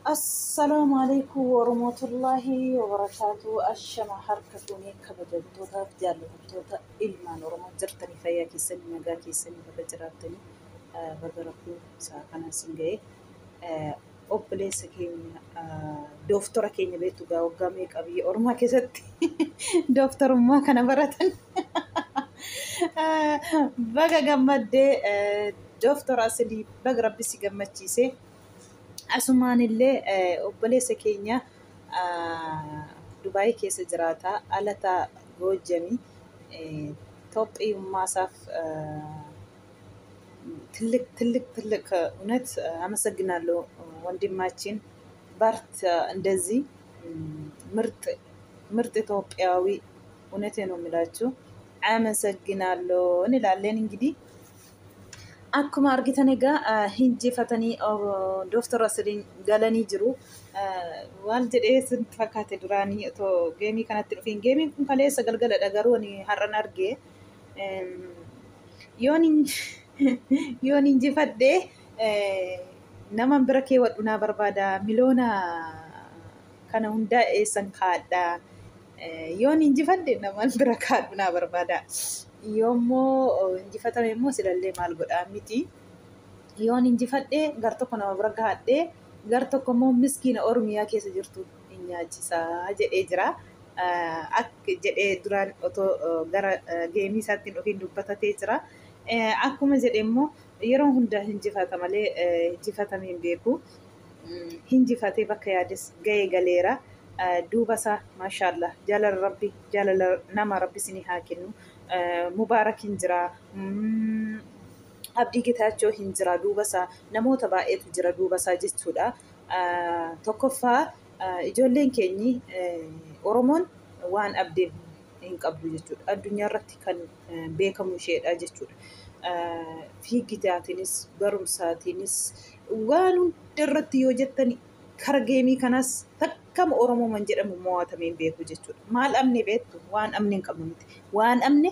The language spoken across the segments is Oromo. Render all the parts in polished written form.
السلام عليكم ورحمة الله وبركاته. الشمع حركتوني كبجلتوتا جالتوتا إلما نورما جرتني فيا كيسني مجا كيسني بجراتني بجربو ساكنا سنجي أوبليس كين دكتورة كين بيتو جاو جاميك أبي أورما كيست دكتور ما كان براتن بقى جمد دكتور أصلي بقى ربي سجمد تيسي asumaan illee obboleessa keenya Dubaayii keessa jiraata. Alataa Goojjamii Itoophiyummaasaaf ትልቅ እውነት አመሰግናለሁ ወንድማችን ባርት እንደዚህ ምርጥ ኢትዮጵያዊ እውነቴ ነው የምላችሁ አመሰግናለሁ እንላለን እንግዲህ akkuma argitan egaa hinjifatanii dooftora asiliin galanii jiru. Waan jedhee sin fakkaate duraanii otoo geemii kanatti dhufiin geemiin kun kaleessa galgaladha garuu ani har'an argee yoon injifadhee naman bira keewwadhu naa barbaada miliyoona kana hundaa eessan kaadhaa yoon injifadhe naman bira kaadhu naa barbaada. Yoommoo injifatame immoo silallee maal godhaa miti. Yoon injifadhe gar tokko nama bira gaadhee gar tokko immoo miskiina Oromiyaa keessa jirtu hin nyaachisaa jedhee jira. Akka jedhee duraan otoo gara geemii isaatti ofiin dubbatatee jira. Akkuma jedhe immoo yeroo hunda hinjifata malee injifatamee hin beeku. Hinjifatee bakka yaades ga'ee galeera. Duuba isaa maashaallah jaalala nama rabbi isinii haa kennu. Mubaarak hin jira. Abdii Getaachoo hin jira duuba isaa. Namoota baay'eetu jira duuba isaa jechuudha. Tokkoffaa ijoolleen keenyi Oromoon waan abdeen hin qabdu jechuudha. Addunyaa irratti kan beekamu isheedha jechuudha. Fiigitaatiinis barumsaatiinis waan hunda irratti yoo jettani kara geemii kanas takkama Oromoo jedhamu mo'atamee hin beeku jechuudha. Maal amne beektu waan amne hin qabnu miti. Waan amne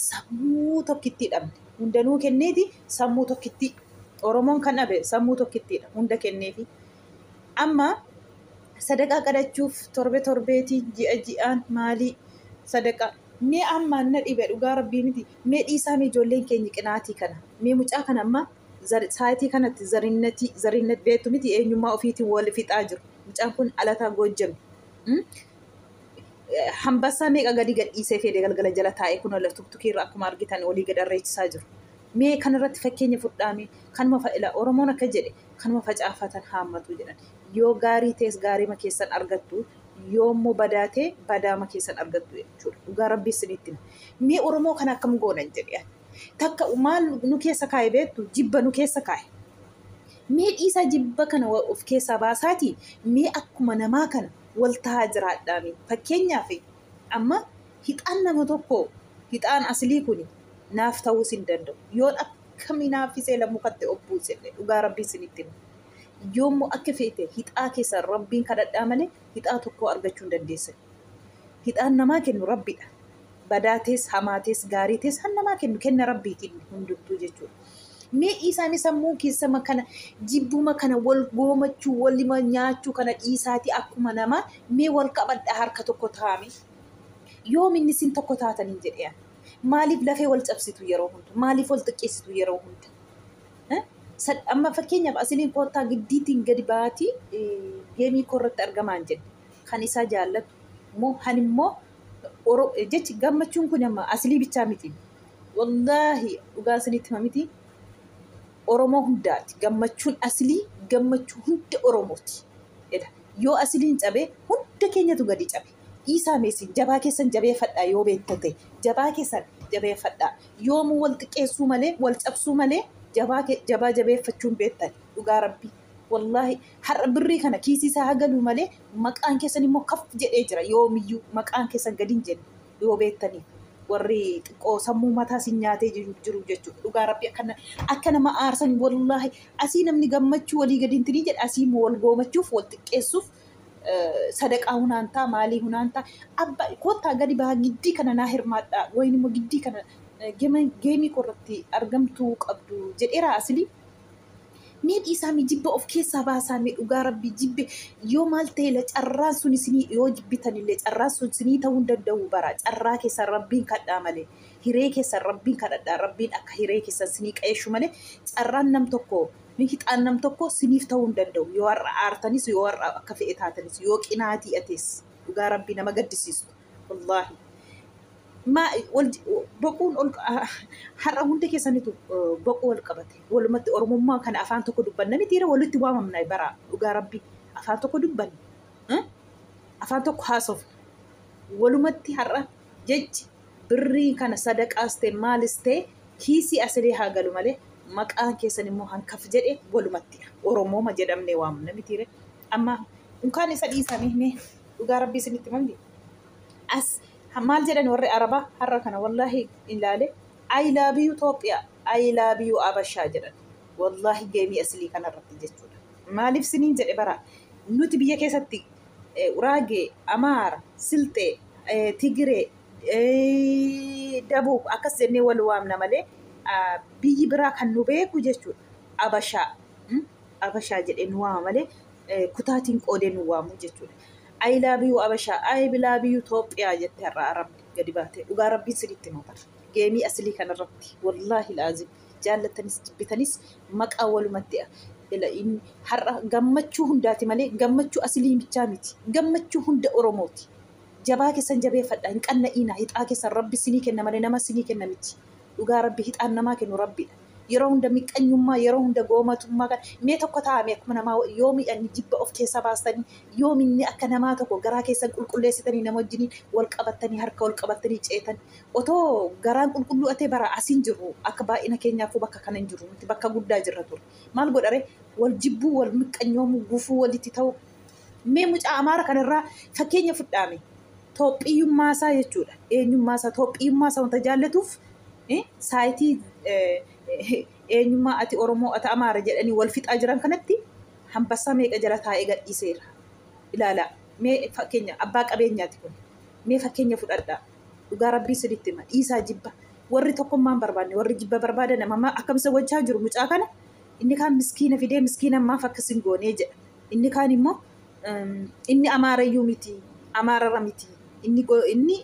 sammuu tokkitti dhabne. Hundanuu kenneeti sammuu tokkitti. Oromoon kan dhabe sammuu tokkittiidha. Hunda kenneefi. Amma sadaqaa qadachuuf torbeetii ji'aan maalii sadaqaa. Mee ammaan na dhibe dhugaa rabbii miti. Mee dhiisaa mee ijoolleen keenya qinaatii kana. Mee mucaa kana amma saayitii kanatti zarinnat beektu miti eenyummaa ofiitiin wal fixaa jiru. Mucaan kun Alataa Goojjame. Hambassaa meeqa gadi gadhiisee fedhe galgala jala taa'ee kun wal tuktukiirra akkuma argitan olii gad arreechisaa jiru. Mee kanarratti fakkeenya fudhaame kanuma fa'ila Oromoon akka jedhe kanuma facaafatan haammatu jedhan. Yoo gaarii ta'es gaariima keessan argattu yoo immoo badaa ta'e badaama keessan argattu jechuudha. Dhugaa rabbii isinitti. Mee Oromoo kana akkam goonan jedhe. Takka maal nu keessa kaa'e beektu jibba nu keessa kaa'e. Mee dhiisaa jibba kana of keessaa baasaati mee akkuma namaa kana wal tahaa jiraadhaami. Fakkeenyaaf amma hixaan nama tokko hixaan aslii kuni naaf ta'uus hin danda'u. Yoon akkamii naaffisee lammukatti obbuuse dhugaa rabbii isinitti. Yoommoo akka feete hixaa keessa rabbiin kadhadhaa malee hixaa tokko argachuu hin dandeessan. Hixaan namaa kennu rabbiidha. Badaatees hamaatees gaariitees han namaa kenna rabbiitiin hundumtuu jechuudha. Mee dhiisaanii sammuu keessa makana jibbuma kana wal goomachuu walima nyaachuu kana dhiisaati akkuma namaa mee wal qabadhaa harka tokko taa'ame. Yoom inni isin tokko taatanii jedhee maaliif lafee wal cabsitu yeroo hunda? Maaliif wal xiqqeessitu yeroo hunda? Amma fakkeenyaaf asiliin koottaa giddiitiin gadi baatii geemii korratti argamaan jedhe. Kan isaa jaallatu moo han immoo jechi gammachuun kun amma aslii bichaa miti. Wallaahi dhugaa isinitti miti. Oromoo hundaati. Gammachuun aslii gammachuu hunda Oromooti. Yoo asliin cabee hunda keenyatu gadi cabe. Dhiisaa meesin jabaa keessan jabeeffadhaa yoo beektate. Jabaa keessan jabeeffadhaa. Yoomuu wal xiqqeessuu malee wal cabsuu malee jabaa jabeeffachuun beektan dhugaa rabbii. Wallaahi har'a birrii kana kiisisaa hagaluu malee maqaan keessan immoo kaf jedhee jira yoomiyyuu maqaan keessan gadi hin jenne yoo beektaniif. Warri xiqqoo sammuu mataa si nyaatee jiru jechuudha. Dhugaa rabbii akka nama aarsan wallaahi asii namni gammachuu walii gadi hin tirii jedha asii wal goomachuuf wal xiqqeessuuf sadaqaa hunaantaa maalii hunaantaa abba koottaa gadi bahaa giddii kana naa hirmaadhaa wayin immoo giddii kana geemii korratti argamtuu qabdu jedheera aslii. Miin isaa mi jibba of keessaa baasaa mi dhugaa rabbii jibbe yoo maal ta'e la carraan sun isinii yoo jibbitan illee carraan sun isinii ta'uu hin danda'u bara carraa keessan rabbiin kadhaa malee hiree keessan rabbiin kadhadhaa rabbiin akka hiree keessan isinii qayeeshu malee carraan nam tokko hixaan nam tokko isiniif ta'uu hin danda'u yoo har'a aartanis yoo har'a akka fe'e taatanis yoo qinaatii atees dhugaa rabbii nama gaddisiistu wallaahi. Ma boquun har'a hunda keessanitu boquu wal qabate walumatti oromummaa kana afaan tokko dubbanna miti walitti waamamna bara dhugaa rabbii afaan tokko dubbanna afaan tokko haasofna walumatti har'a jechi birrii kana sadaqaas ta'e maalis ta'e kiisii asilee haa galu malee maqaan keessan immoo hankaf jedhe walumatti oromooma jedhamnee waamna miti amma unkaan isa dhiisanii dhugaa rabbii isinitti mangi as maal jedhan warri arabaa har'a kana wallahi ilaale I love you Ethiopia I love you Abashaa jedhan wallahi geemii aslii kanarratti jechuudha maaliif siniin jedhe bara nuti biyya keessatti Uraagee Amaara Silxee Tigiree Dabuub akkas jennee wal waamna malee biyyi biraa kan nu beeku jechuudha Abashaa jedhee nu waama malee kutaatiin qoodee nu waamu jechuudha. I love you Abashaa, I love you Ethiopia jettee har'a arabni gadi baatee dhugaa rabbiin sirriitti nu bara. Geemii aslii kanarratti wallaahi laazim jaallatanis jibbitanis maqaa walumatti har'a gammachuu hundaati malee gammachuu aslii bichaa miti. Gammachuu hunda Oromooti. Jabaa keessan jabeeffadha hin qanna'iina hixaa keessan rabbi sinii kenna malee nama sinii kenna miti. Dhugaa rabbi hixaan namaa kennu rabbiidha. Yeroo hunda miqqanyummaa yeroo hunda goomatummaa kan mee tokko taa'ame akkuma namaa yoo miidhaan jibba of keessa baastanii yoo minni akka namaa tokko garaa keessan qulqulleessitanii nama wajjiniin wal qabattanii harka wal qabattanii ceetan otoo garaan qulqulluu atee bara asiin jiru akka baay'ina keenyaafuu bakka kana hin jiru nuti bakka guddaa jirra ture maal godhare wal jibbuu wal miqqanyoomuu gufuu walitti ta'u mee mucaa Amaara kanarraa fakkeenya fudhaame Itoophiyummaasaa jechuudha eenyummaasaa Itoophiyummaasaa wanta jaallatuuf saayitii eenyummaa ati Oromoo ati Amaara jedhanii wal fixaa jiran kanatti hambassaa meeqa jala taa'ee gadhiiseera. Ilaalaa mee fakkeenya abbaa qabeenyaati kun mee fakkeenya fudhadhaa dhugaa rabbii sirriitti hima dhiisaa jibba warri tokkummaan barbaanne warri jibba barbaadan nama akkamisa wajjaa jiru mucaa kana inni kaan miskiina fidee miskiina maaf akkasin goonee jedha inni kaan immoo inni Amaarayyuu miti Amaarara miti inni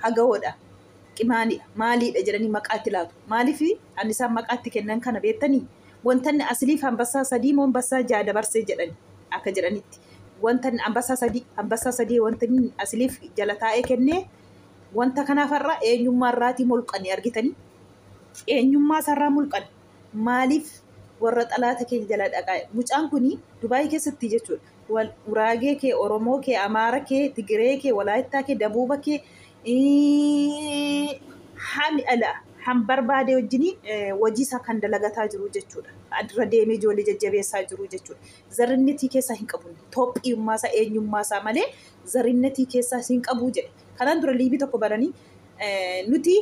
hagawoodha. Maaliidha jedhanii maqaatti laatu. Maaliif ani isaan maqaatti kennan kana beektanii wantanni asliif hambassaa sadii moo hambassaa ja'a dabarsee jedhani akka jedhanitti. Wantanni hambassaa sadii wantanni asliif jala taa'ee kennee wanta kanaaf har'a eenyummaa irraatii mulqanii argitanii eenyummaa sarraa mulqan maaliif warra xalaata keenya jala dhaqaa mucaan kuni Dubaayii keessatti jechuudha. Uraagee kee Oromoo kee Amaara kee Tigiree kee Walaayittaa kee Dabuuba kee han barbaade wajjini hojii isaa kan dalagataa jiru jechuudha. Adira deemee ijoollee jajjabeessaa jiru jechuudha. Zarrinnetii keessaa hin qabu. Itoophiyummaasaa eenyummaasaa malee zarrinnetii keessaa hin qabu jedhe. Kanaan dura liibii tokko baranii nuti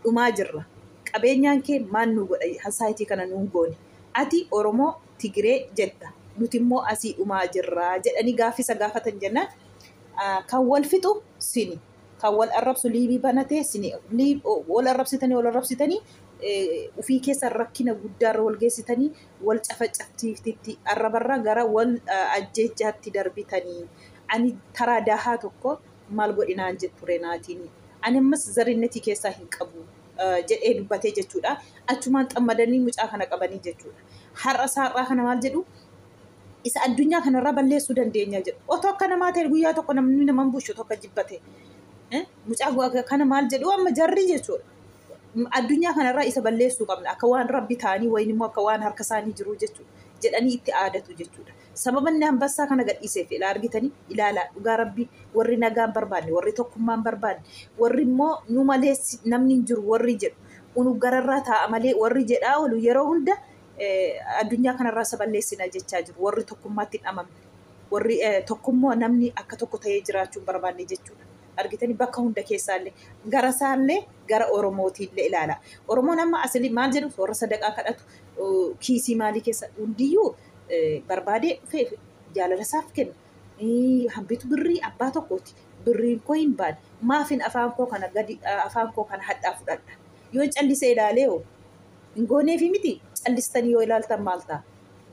dhumaa jirra. Qabeenyaan kee maal nu godha hasaayitii kana nuun goone. Ati Oromoo Tigiree jetta. Nuti immoo asii dhumaa jirra jedhanii gaaffisa gaafatan jennaan kan wal fixu sini. Kan wal arrabsu liibii banatee sini wal arrabsitanii ufii keessa rakkina guddaarra wal geessitanii wal cafacaftiiftitti arrabarraa gara wal ajjeechaatti darbitanii ani taraa daahaa tokko maal godhinaan jetture naatiin ani ammas zarrinnetii keessaa hin qabu jedhee dubbatee jechuudha. Achumaan xammadanii mucaa kana qabanii jechuudha. Har'a saarraa kana maal jedhu isa addunyaa kanarraa balleessuu dandeenya jedhu. Otoo akka namaa ta'e guyyaa tokko namni naman bushu tokko jibbate. Mucaa kana maal jedhu amma jarri jechuudha. Addunyaa kanarraa isa balleessuu qabna akka waan rabbi ta'anii wayin immoo akka waan harka isaanii jiru jechuudha. Jedhanii itti aadatu jechuudha. Sababa inni hambassaa kana gadhiiseef ilaa argitanii ilaalaa dhugaa rabbii warri nagaan barbaanne warri tokkummaan barbaanne warri immoo nu malee namni hin jiru warri jedhu unu gararraa taa'a malee warri jedhaa oolu yeroo hunda addunyaa kanarraa isa balleessina jechaa jiru warri tokkummaatti hin amamne warri tokkummoo namni akka tokko ta'ee jiraachuun barbaanne jechuudha. Argitanii bakka hunda keessaallee gara isaallee gara Oromootiillee ilaala. Oromoon amma asli maal jedhu warra sadaqaa kadhatu kiisii maalii keessa hundiyyuu barbaadee dhufee jaalala isaaf kenna. Hambitu birrii abbaa tokkooti. Birriin koo hin baane maafin afaan koo kana hadhaa fudhadha. Yoo callisee ilaalee hin gooneefi miti callistanii yoo ilaaltan maal ta'a?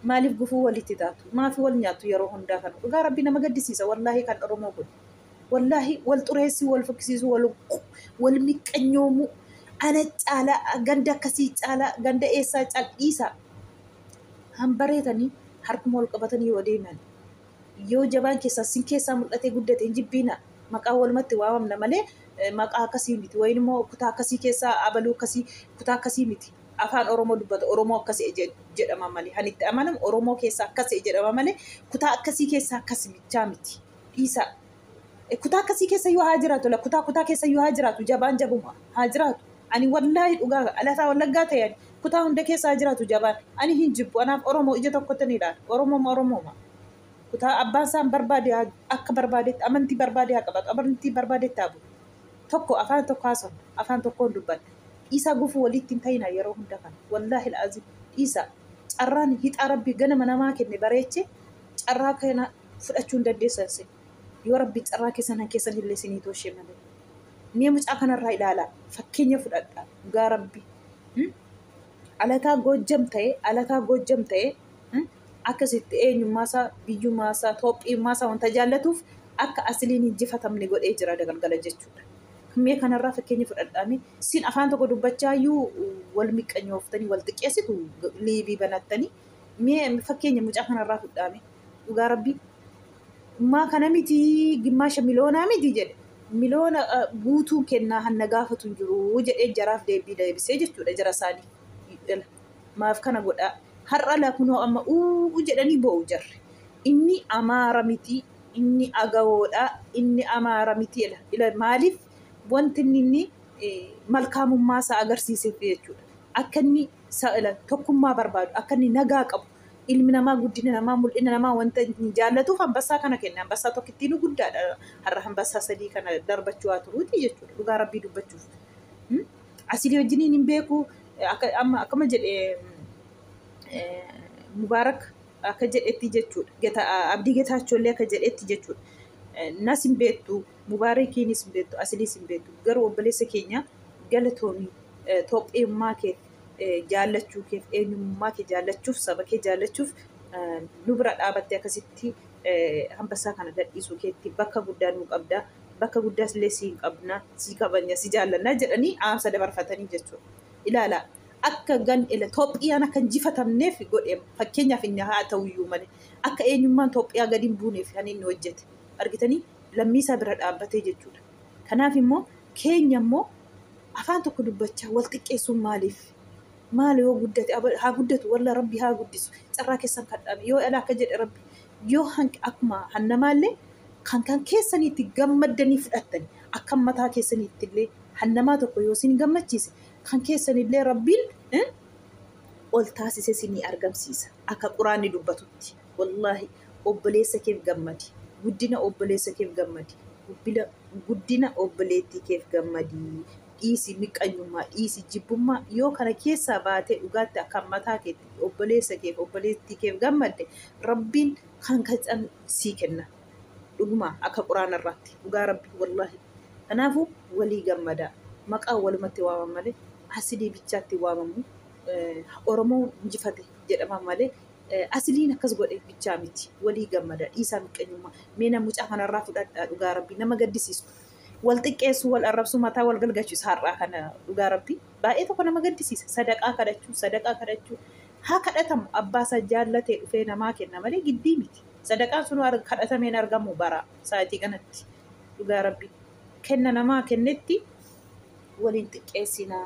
Maaliif gufuu walitti taatu? Maafi wal nyaattu yeroo hundaa kana? Dhugaa Rabbii nama gaddisiisa wallaahi kan Oromoo kun. Wallaahi wal xureessii, wal fokkisiisuu, wal miqqanyoomuu, ana caalaa, ganda akkasii caalaa, ganda eessaa cal'iisaa. Hambareetanii harkuma wal qabatanii yoo deeman. Yoo jabaan keessaa sin keessaa mul'atee guddate hin jibbiina. Maqaa walumatti waamamna malee maqaa akkasii miti. Wayin immoo kutaa akkasii keessaa abaluu akkasii kutaa akkasii miti. Afaan Oromoo dubbata Oromoo akkasii jedhama malee. Kan itti amanamu Oromoo keessaa akkasii jedhama malee kutaa akkasii keessaa akkasii miti. Dhiisaa. Kutaa akkasii keessa yoo haa jiraatu la kutaa keessa yoo haa jiraatu jabaan jabuma haa jiraatu. Ani wallaahi dhugaa alataa wallaggaa ta'e kutaa hunda keessa haa jiraatu jabaan. Ani hin jibbu anaaf Oromoo ija tokkotti ni ilaala. Oromooma. Kutaa abbaan isaan barbaade akka barbaadetti amantii barbaade haa qabatu. Amantii barbaadetti haa bulu. Tokko afaan tokko haasa'u afaan tokkoon dubbanna. Dhiisaa gufuu walitti hin ta'ina yeroo hunda kana. Wallaahi al'aazim dhiisaa carraan hixaa Rabbii ganama namaa kenne bareeche carraa kana fudhachuu hin dandeessan. Yoo Rabbii carraa keessan illee sinii tooshee malee. Mee mucaa kanarraa ilaalaa fakkeenya fudhadhaa dhugaa Rabbii. Alataa Goojjam ta'e akkasitti eenyummaasaa biyyummaasaa Itoophiyummaasaa wanta jaallatuuf akka asiliin injifatamne godhee jira dagalgala jechuudha. Mee kanarraa fakkeenya fudhadhaame sin afaan tokko dubbachaayyuu wal miqqanyooftanii wal xiqqeessitu liibii banattanii mee fakkeenya mucaa kanarraa fudhaame dhugaa Rabbii. Maa kana miti gimmaasha miliyoonaa miti jedhe miliyoona guutuu kennaa hanna gaafatu hin jiru jedhee jaraaf deebisee jechuudha jara isaanii. Maaf kana godhaa har'a lakunoo amma jedhanii bo'u jarre. Inni Amaara miti inni Agawoodha inni Amaara miti maaliif wanti inni malkaamummaa isaa agarsiiseef jechuudha. Akka inni tokkummaa barbaadu akka inni nagaa qabu. Ilmi namaa guddina namaa mul'ina namaa wanta jaallatuuf hambassaa kana kenna. Hambassaa tokkittiin guddaadha. Har'a hambassaa sadii kana darbachuu haa turuuti jechuudha. Dhugaa Rabbii dubbachuuf. Asii wajjiniin hin beeku akkama jedhee Mubaarak akka jedhetti jechuudha. Abdii Getaachoolee akka jedhetti jechuudha. Nas hin beektu Mubaarakiinis hin beektu asiliis hin beektu. Garuu obboleessa keenya galatoomii Itoophiyummaa kee jaallachuu keef eenyummaa kee jaallachuuf saba kee jaallachuuf nu bira dhaabattee akkasitti hambassaa kana gadhiisuu keetti bakka guddaa nuu qabda bakka guddaas illee siin qabna si kabanya si jaallannaa jedhanii aamsa dabarfatanii jechuudha. Ilaalaa akka Itoophiyaan akka injifatamneef godhe fakkeenyaaf inni haa ta'uyyuu malee akka eenyummaan Itoophiyaa gadi hin buuneef kan inni hojjete argitanii lammiisaa bira dhaabbatee jechuudha. Kanaaf immoo keenya immoo afaan tokko dubbachaa wal xiqqeessuun maaliif? Maal yoo guddate haa guddatu walla Rabbi haa guddisu carraa keessan kadhame yoo alaa akka jedhe Rabbi yoo akkuma hannamaallee kan keessaniitti gammaddanii fudhattani akka mataa keessaniitti illee hannamaa tokko yoo isin gammachiise kan keessanillee Rabbiin ol taasise isinii argamsiisa akka Quraanni dubbatutti wallaahi obboleessa keef gammadi guddina obboleessa keef gammadi guddina obboleettii keef gammadi. Dhiisi miqqanyummaa dhiisi jibbummaa yoo kana keessaa baatee dhugaatti akka mataa keetti obboleessa keef obboleettii keef gammadde Rabbiin kan kacan sii kenna dhuguma akka Quraana irratti dhugaa Rabbii wallaahi. Kanaafuu walii gammadaa maqaa walumatti waamamu malee asilii bichaatti waamamu Oromoo injifate jedhama malee asiliin akkas godhe bichaa miti walii gammadaa dhiisaa miqqanyummaa mee nama mucaa kanarraa fudhadhaa dhugaa Rabbii nama gaddisiisu. Wal xiqqeessuu wal arrabsuu mataa wal galgalchiisu har'aa kana dhugaa Rabbii baay'ee tokko nama gaddisiisa. Sadaqaa kadhachuu haa kadhatamu abbaa isaa jaallatee dhufee namaa kenna malee giddii miti. Sadaqaan sun kadhatameen argamu bara sa'aatii kanatti dhugaa Rabbii kenna namaa kennetti waliin xiqqeessinaa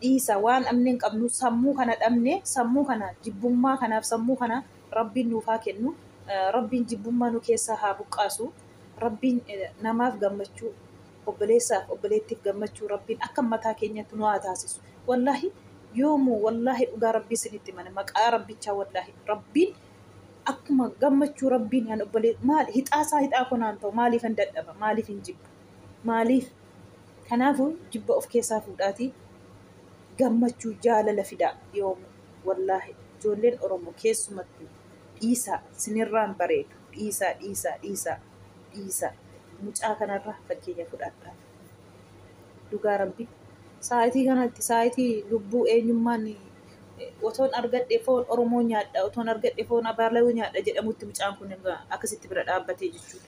dhiisa waan dhabneen qabnu sammuu kana dhabnee sammuu kana jibbummaa kanaaf sammuu kana Rabbiin nuuf haa kennu. Rabbiin jibbummaa nu keessaa haa buqqaasu. Rabbiin namaaf gammachuu obboleessaaf obboleettiif gammachuu Rabbiin akka mataa keenyatti nu haa taasisu. Wallaahi yoomuu wallaahi dhugaa Rabbii isinitti mana maqaa Rabbichaa wallaahi Rabbiin akkuma gammachuu Rabbiin haan maali hixaa kunaan ta'u maaliif hin dadhaba maaliif hin jibbu maaliif kanaafuu jibba of keessaa fuudhaatii gammachuu jaalala fidaa yoomuu wallaahi ijoolleen Oromoo keessumattuu dhiisaa sinirraan bareedu dhiisaa mucaa kanarraa fakkeenya fudhadhaa dhugaa Rabbii sa'aatii kanatti sa'aatii lubbuu eenyummaan otoon argadhe foon Oromoo nyaadha, otoon argadhe foon Abaalawii nyaadha jedhamutti mucaan kun akkasitti bira dhaabbatee jechuudha.